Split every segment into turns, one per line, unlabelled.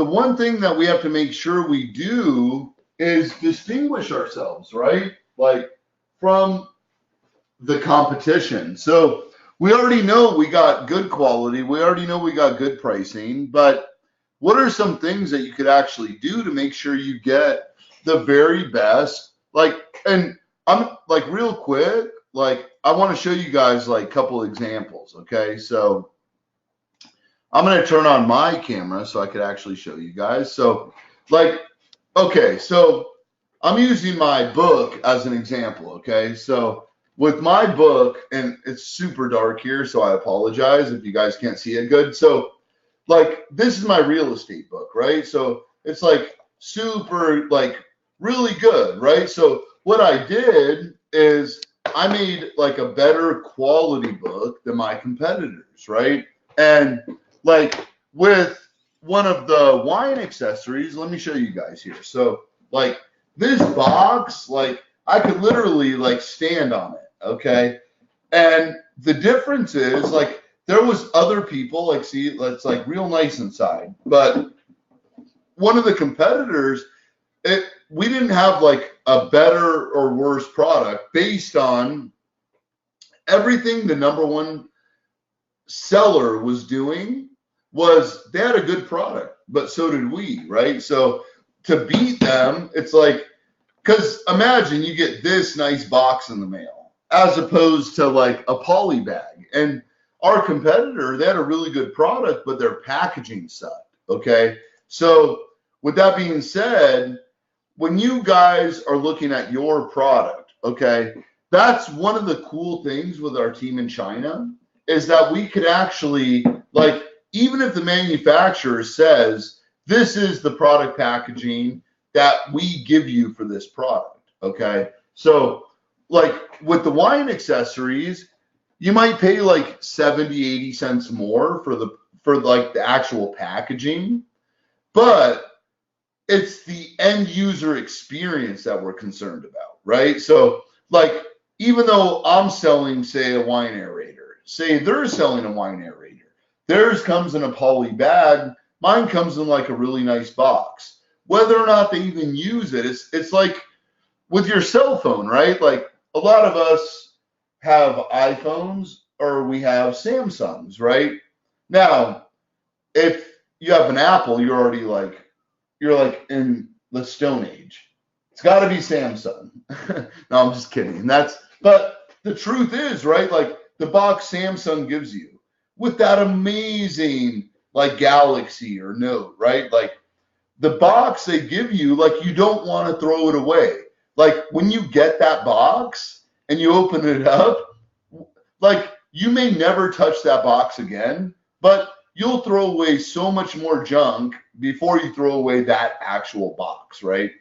the one thing that we have to make sure we do is distinguish ourselves, right? Like from the competition. So we already know we got good quality. We already know we got good pricing, but what are some things that you could actually do to make sure you get the very best? Like, and I'm like real quick, like I want to show you guys like a couple examples. Okay. So I'm going to turn on my camera so I could actually show you guys. So like, okay, so I'm using my book as an example. Okay. So with my book, and it's super dark here, so I apologize if you guys can't see it good. So like this is my real estate book, right? So it's like super like really good, right? So what I did is I made like a better quality book than my competitors, right? And like with one of the wine accessories, let me show you guys here. So like this box, like I could literally like stand on it, okay? And the difference is like there was other people like see it's like real nice inside, but one of the competitors, we didn't have like a better or worse product based on everything the number one seller was doing was they had a good product, but so did we, right? So to beat them, it's like, because imagine you get this nice box in the mail as opposed to like a poly bag. And our competitor, they had a really good product, but their packaging sucked, okay? So with that being said, when you guys are looking at your product, okay, that's one of the cool things with our team in China is that we could actually, like, even if the manufacturer says, this is the product packaging that we give you for this product, okay? So, like, with the wine accessories, you might pay like 70, 80 cents more for like the actual packaging, but it's the end user experience that we're concerned about, right? So, like, even though I'm selling, say, a wine aerator, say they're selling a wine aerator, theirs comes in a poly bag, mine comes in like a really nice box. Whether or not they even use it, it's like with your cell phone, right? Like a lot of us have iPhones or we have Samsungs, right? Now, if you have an Apple, you're like in the Stone Age. It's got to be Samsung. No, I'm just kidding. But the truth is, right? Like the box Samsung gives you with that amazing like Galaxy or Note, right? Like the box they give you, like you don't want to throw it away. Like when you get that box and you open it up, like you may never touch that box again, but you'll throw away so much more junk before you throw away that actual box, right?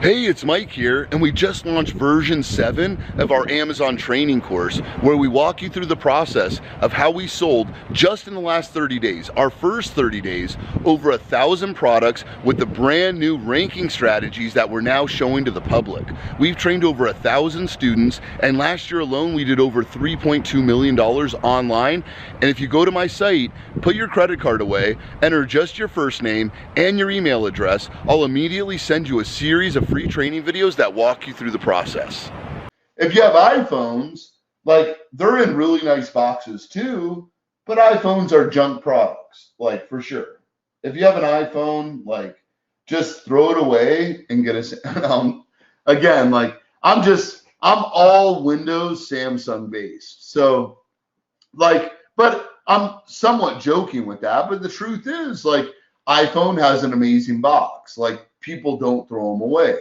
Hey, it's Mike here, and we just launched version 7 of our Amazon training course where we walk you through the process of how we sold just in the last 30 days, our first 30 days, over 1,000 products with the brand new ranking strategies that we're now showing to the public. We've trained over 1,000 students, and last year alone we did over $3.2 million online. And if you go to my site, put your credit card away, enter just your first name and your email address, I'll immediately send you a series of free training videos that walk you through the process. If you have iPhones, like they're in really nice boxes too, but iPhones are junk products, like for sure. If you have an iPhone, like just throw it away and get a, again, like I'm all Windows Samsung based. So like, but I'm somewhat joking with that, but the truth is like iPhone has an amazing box. Like people don't throw them away.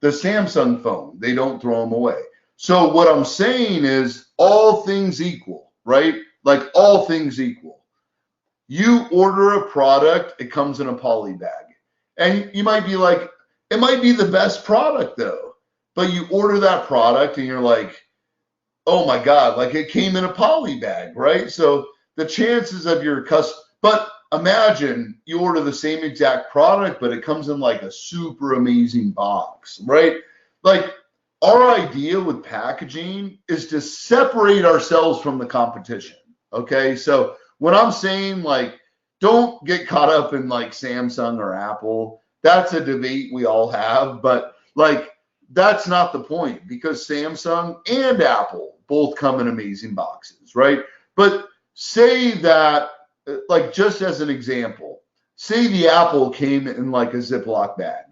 The Samsung phone, they don't throw them away. So what I'm saying is all things equal, right? Like all things equal. You order a product, it comes in a poly bag. And you might be like, it might be the best product though. But you order that product and you're like, oh my God, like it came in a poly bag, right? So the chances of your but imagine you order the same exact product, but it comes in like a super amazing box, right? Like our idea with packaging is to separate ourselves from the competition. Okay. So when I'm saying like, don't get caught up in like Samsung or Apple. That's a debate we all have, but like that's not the point, because Samsung and Apple both come in amazing boxes, right? But say that, like just as an example, say the Apple came in like a Ziploc bag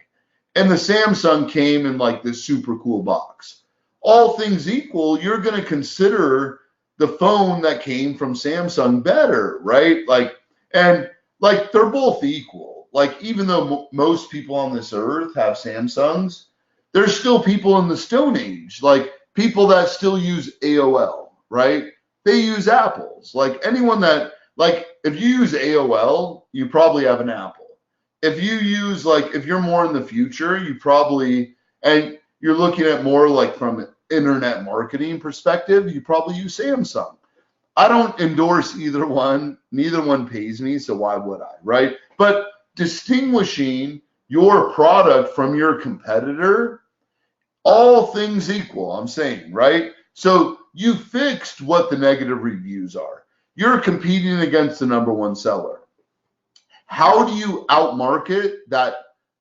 and the Samsung came in like this super cool box. All things equal, you're going to consider the phone that came from Samsung better, right? Like, and like they're both equal. Like, even though most people on this earth have Samsungs, there's still people in the Stone Age, like people that still use AOL, right? They use Apples. Like anyone that, like, if you use AOL, you probably have an Apple. If you use, like, if you're more in the future, you probably, and you're looking at more like from an internet marketing perspective, you probably use Samsung. I don't endorse either one. Neither one pays me, so why would I, right? But distinguishing your product from your competitor, all things equal, I'm saying, right? So you fixed what the negative reviews are. You're competing against the number one seller. How do you outmarket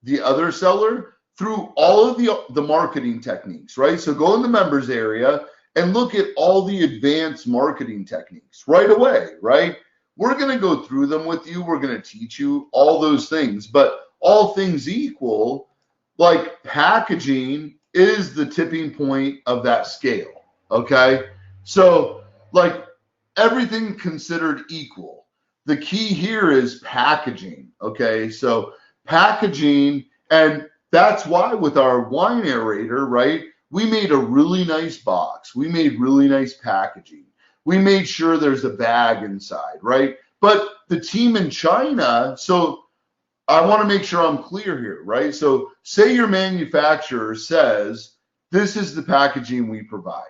the other seller? Through all of the marketing techniques, right? So go in the members area and look at all the advanced marketing techniques right away, right? We're going to go through them with you. We're going to teach you all those things, but all things equal, like packaging is the tipping point of that scale, okay? So like everything considered equal, the key here is packaging, okay? So packaging, and that's why with our wine aerator, right, we made a really nice box. We made really nice packaging. We made sure there's a bag inside, right? But the team in China, so I want to make sure I'm clear here, right? So say your manufacturer says, this is the packaging we provide,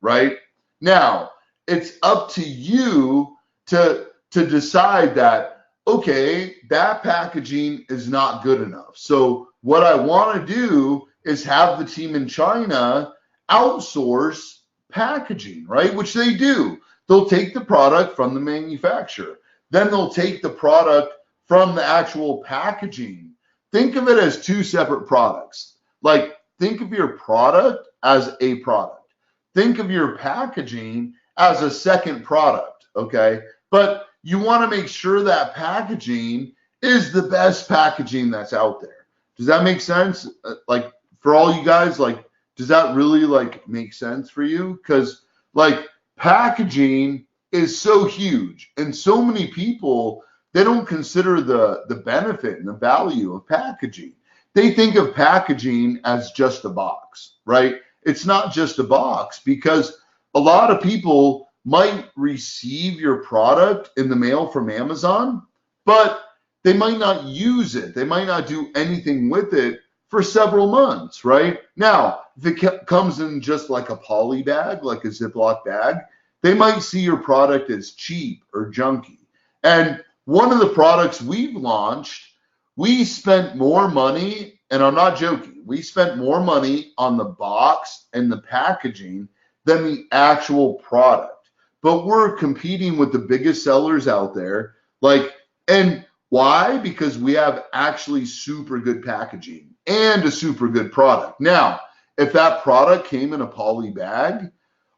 right? Now, it's up to you to decide that, okay, that packaging is not good enough. So what I want to do is have the team in China outsource packaging, right? Which they do. They'll take the product from the manufacturer. Then they'll take the product from the actual packaging. Think of it as two separate products. Like, think of your product as a product. Think of your packaging as a second product, okay? But you want to make sure that packaging is the best packaging that's out there. Does that make sense? Like, for all you guys, like, does that really like make sense for you? Because like packaging is so huge, and so many people, they don't consider the benefit and the value of packaging. They think of packaging as just a box, right? It's not just a box, because a lot of people might receive your product in the mail from Amazon, but they might not use it. They might not do anything with it for several months, right? Now, if it comes in just like a poly bag, like a Ziploc bag, they might see your product as cheap or junky. And one of the products we've launched, we spent more money, and I'm not joking, we spent more money on the box and the packaging than the actual product. But we're competing with the biggest sellers out there. Like, and why? Because we have actually super good packaging and a super good product. Now, if that product came in a poly bag,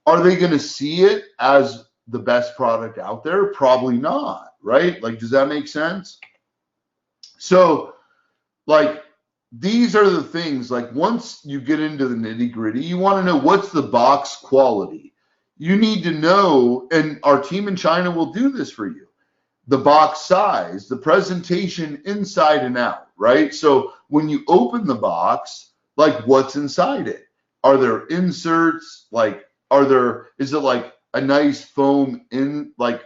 are they going to see it as the best product out there? Probably not, right? Like, does that make sense? So, like, these are the things, like, once you get into the nitty gritty, you want to know what's the box quality. You need to know, and our team in China will do this for you, the box size, the presentation inside and out, right? So when you open the box, like, what's inside it? Are there inserts? Like, is it like a nice foam in, like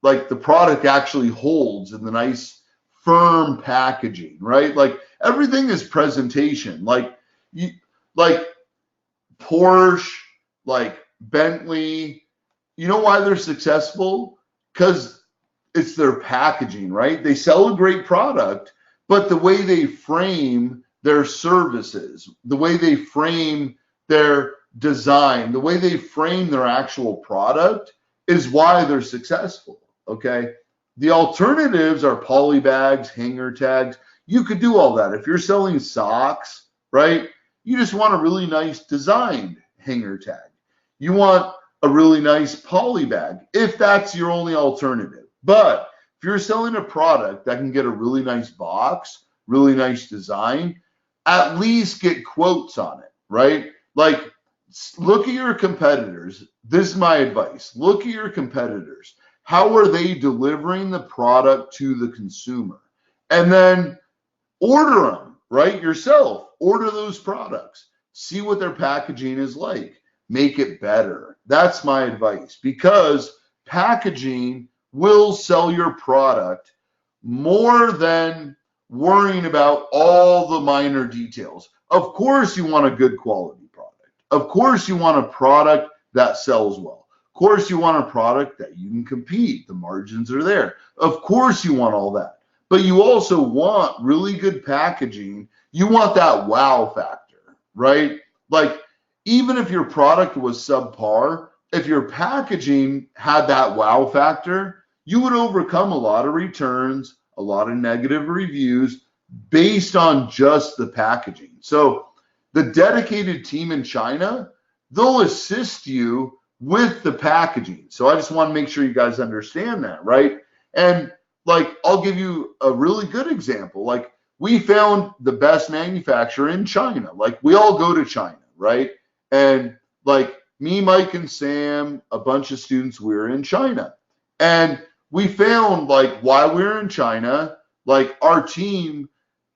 the product actually holds in the nice firm packaging, right? Like, everything is presentation. Like Porsche, like Bentley, you know why they're successful? Because it's their packaging, right? They sell a great product, but the way they frame their services, the way they frame their design, the way they frame their actual product is why they're successful, okay? the alternatives are poly bags, hanger tags. You could do all that. If you're selling socks, right, you just want a really nice designed hanger tag. You want a really nice poly bag if that's your only alternative. But if you're selling a product that can get a really nice box, really nice design, at least get quotes on it, right? Like, look at your competitors. This is my advice. Look at your competitors. How are they delivering the product to the consumer? And then order them, right? Yourself. Order those products. See what their packaging is like. Make it better. That's my advice, because packaging will sell your product more than worrying about all the minor details. Of course, you want a good quality product. Of course, you want a product that sells well. Of course, you want a product that you can compete. The margins are there. Of course, you want all that. But you also want really good packaging. You want that wow factor, right? Like, even if your product was subpar, if your packaging had that wow factor, you would overcome a lot of returns, a lot of negative reviews based on just the packaging. So the dedicated team in China, they'll assist you with the packaging. So I just want to make sure you guys understand that, right? And like, I'll give you a really good example. Like, we found the best manufacturer in China. Like, we all go to China, right? And like me, Mike, and Sam, a bunch of students, we were in China. And we found, like, while we were in China, like, our team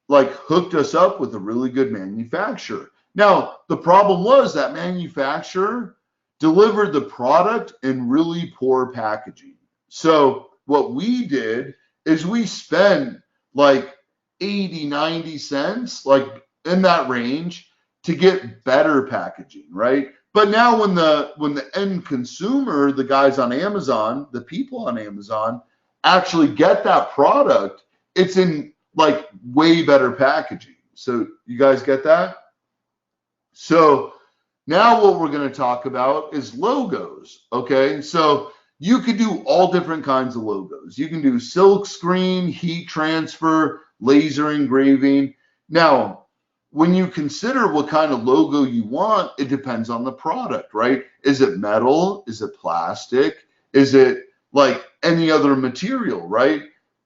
like hooked us up with a really good manufacturer. Now, the problem was that manufacturer delivered the product in really poor packaging. So what we did is we spent like 80, 90 cents, like in that range, to get better packaging, right? But now when the end consumer, the guys on Amazon, the people on Amazon actually get that product, it's in like way better packaging. So you guys get that? So now what we're going to talk about is logos, okay? So you could do all different kinds of logos. You can do silk screen, heat transfer, laser engraving. Now, when you consider what kind of logo you want, it depends on the product, right? Is it metal? Is it plastic? Is it like any other material, right?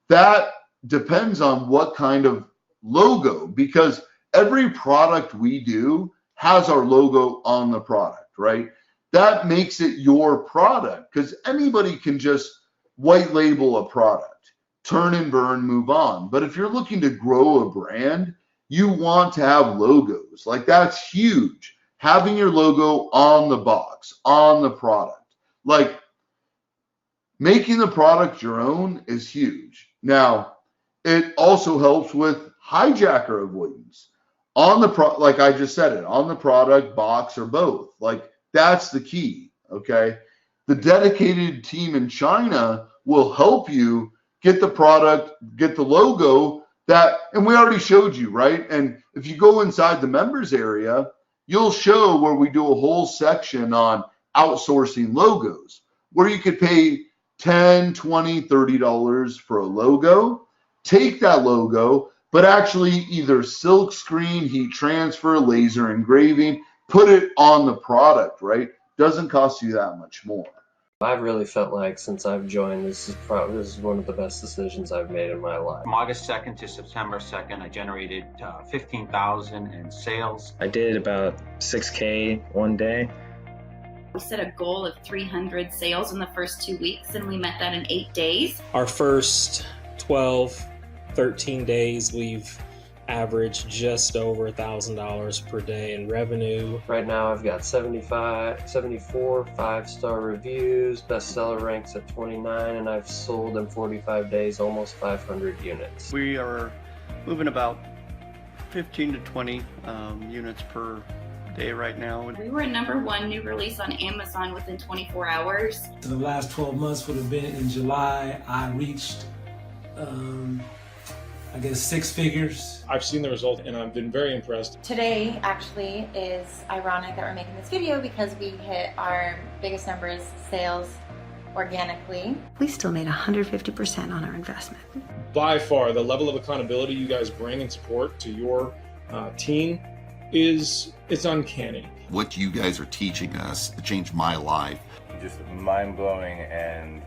That depends on what kind of logo, because every product we do has our logo on the product, right? That makes it your product, because anybody can just white label a product, turn and burn, move on. But if you're looking to grow a brand, you want to have logos. Like, that's huge. Having your logo on the box, on the product. Like, making the product your own is huge. Now, it also helps with hijacker avoidance. On the like I just said it, on the product, box, or both. Like, that's the key, okay? The dedicated team in China will help you get the product, get the logo that, and we already showed you, right? And if you go inside the members area, you'll show where we do a whole section on outsourcing logos, where you could pay $10, $20, $30 for a logo, take that logo, but actually either silk screen, heat transfer, laser engraving, put it on the product, right? Doesn't cost you that much more.
I've really felt like since I've joined, this is one of the best decisions I've made in my life.
From August 2nd to September 2nd, I generated $15,000 in sales.
I did about 6K one day.
We set a goal of 300 sales in the first 2 weeks, and we met that in 8 days.
Our first 12, 13 days, we've averaged just over $1,000 per day in revenue.
Right now I've got 74 5-star reviews, bestseller ranks at 29, and I've sold in 45 days almost 500 units.
We are moving about 15 to 20 units per day right now.
We were #1 new release on Amazon within 24 hours.
So the last 12 months would have been in July. I reached I guess 6 figures.
I've seen the result and I've been very impressed.
Today actually is ironic that we're making this video because we hit our biggest numbers, sales organically.
We still made 150% on our investment.
By far, the level of accountability you guys bring and support to your team it's uncanny.
What you guys are teaching us changed my life.
Just mind-blowing and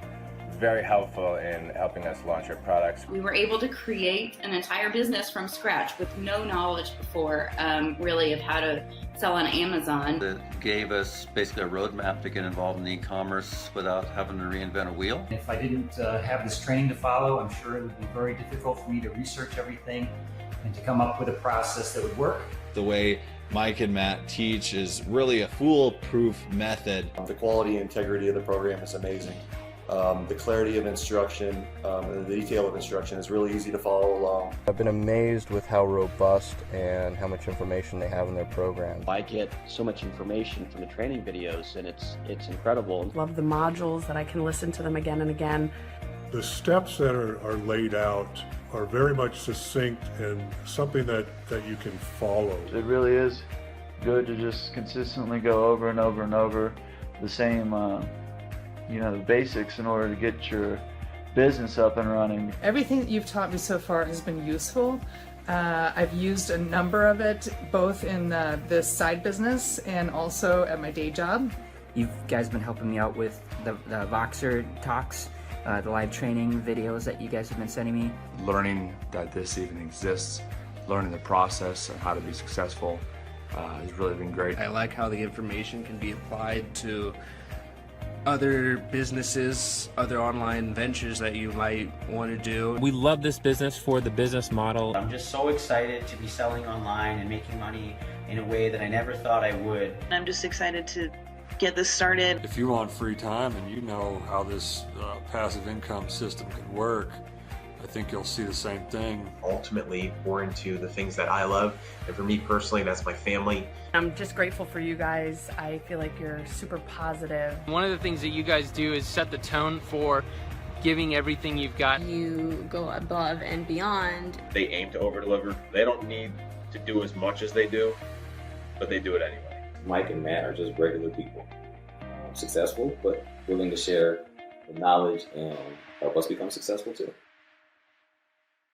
very helpful in helping us launch our products.
We were able to create an entire business from scratch with no knowledge before, really, of how to sell on Amazon.
It gave us basically a roadmap to get involved in e-commerce without having to reinvent a wheel.
If I didn't have this training to follow, I'm sure it would be very difficult for me to research everything and to come up with a process that would work.
The way Mike and Matt teach is really a foolproof method.
The quality and integrity of the program is amazing. The clarity of instruction and the detail of instruction is really easy to follow along.
I've been amazed with how robust and how much information they have in their program.
I get so much information from the training videos, and it's incredible.
Love the modules that I can listen to them again and again.
The steps that are laid out are very much succinct and something that you can follow.
It really is good to just consistently go over and over and over the same the basics in order to get your business up and running.
Everything that you've taught me so far has been useful. I've used a number of it both in this side business and also at my day job.
You guys been helping me out with the Voxer talks, the live training videos that you guys have been sending me.
Learning that this even exists, learning the process and how to be successful has really been great.
I like how the information can be applied to other businesses, other online ventures that you might want to do.
We love this business for the business model.
I'm just so excited to be selling online and making money in a way that I never thought I would.
I'm just excited to get this started.
If you want free time and you know how this passive income system can work, I think you'll see the same thing.
Ultimately, we're into the things that I love, and for me personally, that's my family.
I'm just grateful for you guys. I feel like you're super positive.
One of the things that you guys do is set the tone for giving everything you've got.
You go above and beyond.
They aim to over-deliver. They don't need to do as much as they do, but they do it anyway.
Mike and Matt are just regular people. Successful, but willing to share the knowledge and help us become successful too.